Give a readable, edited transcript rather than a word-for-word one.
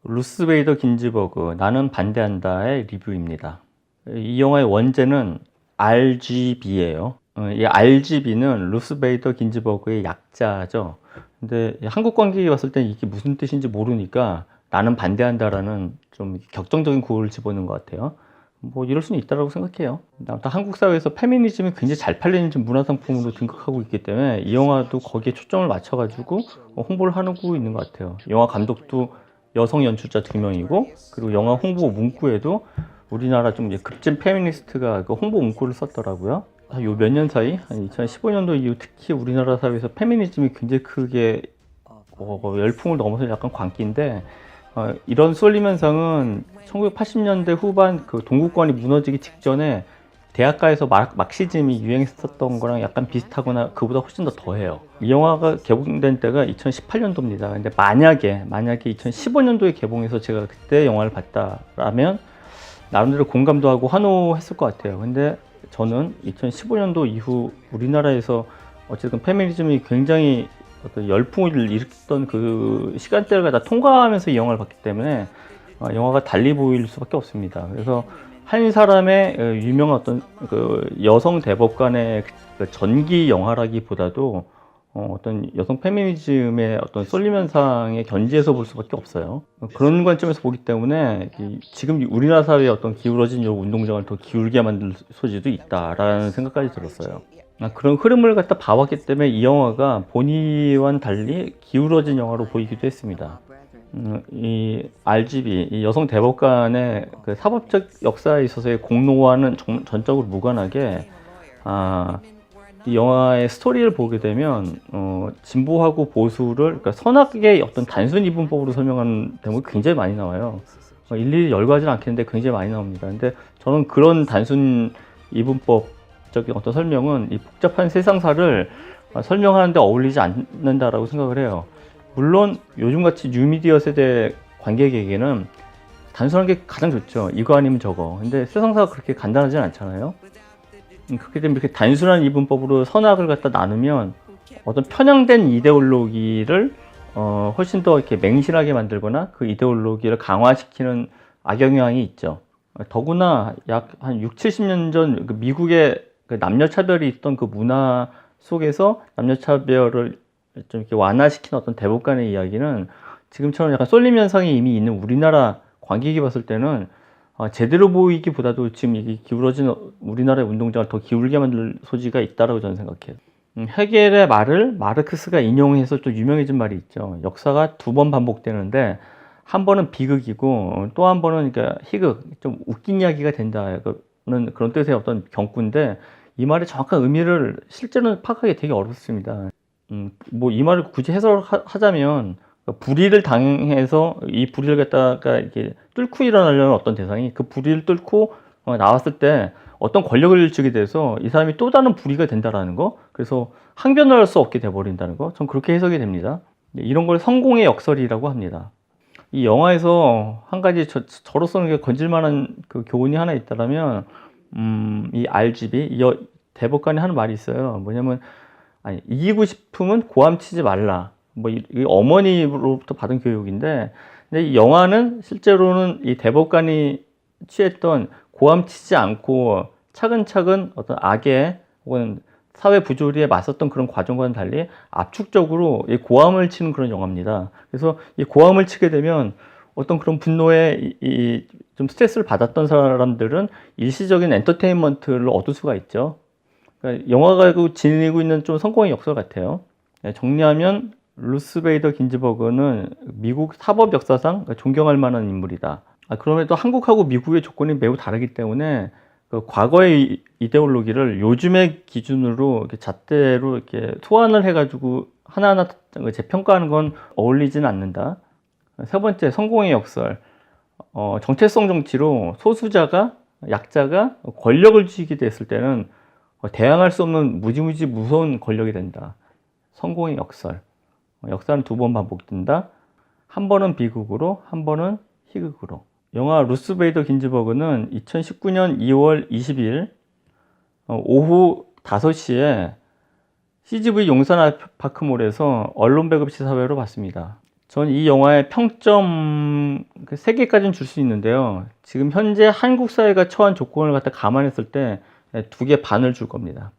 루스 베이더 긴즈버그 나는 반대한다의 리뷰입니다. 이 영화의 원제는 RGB예요. 이 RGB는 루스 베이더 긴즈버그의 약자죠. 근데 한국 관객이 봤을 때 이게 무슨 뜻인지 모르니까 나는 반대한다라는 좀 격정적인 구호를 집어넣은 것 같아요. 뭐 이럴 수는 있다고 생각해요. 아무튼 한국 사회에서 페미니즘이 굉장히 잘 팔리는 문화상품으로 등극하고 있기 때문에 이 영화도 거기에 초점을 맞춰가지고 홍보를 하고 있는 것 같아요. 영화 감독도 여성 연출자 2명이고, 그리고 영화 홍보 문구에도 우리나라 좀 이제 급진 페미니스트가 그 홍보 문구를 썼더라고요. 요 몇 년 사이, 한 2015년도 이후 특히 우리나라 사회에서 페미니즘이 굉장히 크게 열풍을 넘어서 약간 광기인데, 이런 쏠림 현상은 1980년대 후반 그 동구권이 무너지기 직전에 대학가에서 막시즘이 유행했었던 거랑 약간 비슷하거나 그보다 훨씬 더 더해요. 이 영화가 개봉된 때가 2018년도입니다. 근데 만약에 2015년도에 개봉해서 제가 그때 영화를 봤다라면 나름대로 공감도 하고 환호했을 것 같아요. 근데 저는 2015년도 이후 우리나라에서 어쨌든 페미니즘이 굉장히 어떤 열풍을 일으켰던 그 시간대를 갖다 통과하면서 이 영화를 봤기 때문에 영화가 달리 보일 수밖에 없습니다. 그래서 한 사람의 유명한 어떤 그 여성 대법관의 그 전기 영화라기보다도 어떤 여성 페미니즘의 어떤 쏠림 현상의 견지에서 볼 수밖에 없어요. 그런 관점에서 보기 때문에 지금 우리나라 사회의 어떤 기울어진 요 운동장을 더 기울게 만들 소지도 있다라는 생각까지 들었어요. 그런 흐름을 갖다 봐왔기 때문에 이 영화가 본의와는 달리 기울어진 영화로 보이기도 했습니다. 이 RGB, 이 여성 대법관의 그 사법적 역사에 있어서의 공로와는 전적으로 무관하게, 이 영화의 스토리를 보게 되면 진보하고 보수를, 그러니까 선악의 어떤 단순 이분법으로 설명하는 대목이 굉장히 많이 나와요. 일일이 열거하지는 않겠는데 굉장히 많이 나옵니다. 근데 저는 그런 단순 이분법적인 어떤 설명은 이 복잡한 세상사를 설명하는데 어울리지 않는다라고 생각을 해요. 물론 요즘같이 뉴미디어 세대 관객에게는 단순한 게 가장 좋죠. 이거 아니면 저거. 근데 세상사가 그렇게 간단하진 않잖아요. 그렇게 되면 이렇게 단순한 이분법으로 선악을 갖다 나누면 어떤 편향된 이데올로기를 훨씬 더 이렇게 맹신하게 만들거나 그 이데올로기를 강화시키는 악영향이 있죠. 더구나 약 한 6, 70년 전 미국의 남녀차별이 있던 그 문화 속에서 남녀차별을 좀 이렇게 완화시킨 어떤 대법관의 이야기는 지금처럼 약간 쏠림 현상이 이미 있는 우리나라 관객이 봤을 때는 제대로 보이기보다도 지금 이게 기울어진 우리나라의 운동장을 더 기울게 만들 소지가 있다고 저는 생각해요. 헤겔의 말을 마르크스가 인용해서 좀 유명해진 말이 있죠. 역사가 두 번 반복되는데 한 번은 비극이고 또 한 번은 그러니까 희극, 좀 웃긴 이야기가 된다는 그런 뜻의 어떤 경구인데, 이 말의 정확한 의미를 실제로는 파악하기 되게 어렵습니다. 뭐 이 말을 굳이 해석하자면 불의를 당해서 이 불의를 갖다가 이렇게 뚫고 일어나려는 어떤 대상이 그 불의를 뚫고 나왔을 때 어떤 권력을 쥐게 돼서 이 사람이 또 다른 불의가 된다라는 거, 그래서 항변을 할 수 없게 돼버린다는 거, 전 그렇게 해석이 됩니다. 이런 걸 성공의 역설이라고 합니다. 이 영화에서 한 가지 저로서는 건질만한 그 교훈이 하나 있다라면, 이 RGB, 이 대법관이 하는 말이 있어요. 뭐냐면, 아니, 이기고 싶으면 고함 치지 말라. 뭐, 이 어머니로부터 받은 교육인데, 근데 이 영화는 실제로는 이 대법관이 취했던 고함 치지 않고 차근차근 어떤 악에 혹은 사회 부조리에 맞섰던 그런 과정과는 달리 압축적으로 이 고함을 치는 그런 영화입니다. 그래서 이 고함을 치게 되면 어떤 그런 분노에 좀 스트레스를 받았던 사람들은 일시적인 엔터테인먼트를 얻을 수가 있죠. 그러니까 영화가 지니고 있는 좀 성공의 역설 같아요. 정리하면 루스 베이더 긴즈버그는 미국 사법 역사상 존경할 만한 인물이다. 그럼에도 한국하고 미국의 조건이 매우 다르기 때문에 그 과거의 이데올로기를 요즘의 기준으로 이렇게 잣대로 이렇게 소환을 해가지고 하나하나 재평가하는 건 어울리지는 않는다. 세 번째, 성공의 역설. 정체성 정치로 소수자가, 약자가 권력을 쥐게 됐을 때는 대항할 수 없는 무지무지 무서운 권력이 된다. 성공의 역설. 역사는 두 번 반복된다. 한 번은 비극으로, 한 번은 희극으로. 영화 루스 베이더 긴즈버그는 2019년 2월 20일 오후 5시에 CGV 용산 아파크몰에서 언론 배급 시사회로 봤습니다. 전 이 영화에 평점 3개까지는 줄 수 있는데요. 지금 현재 한국 사회가 처한 조건을 갖다 감안했을 때 2개 반을 줄 겁니다.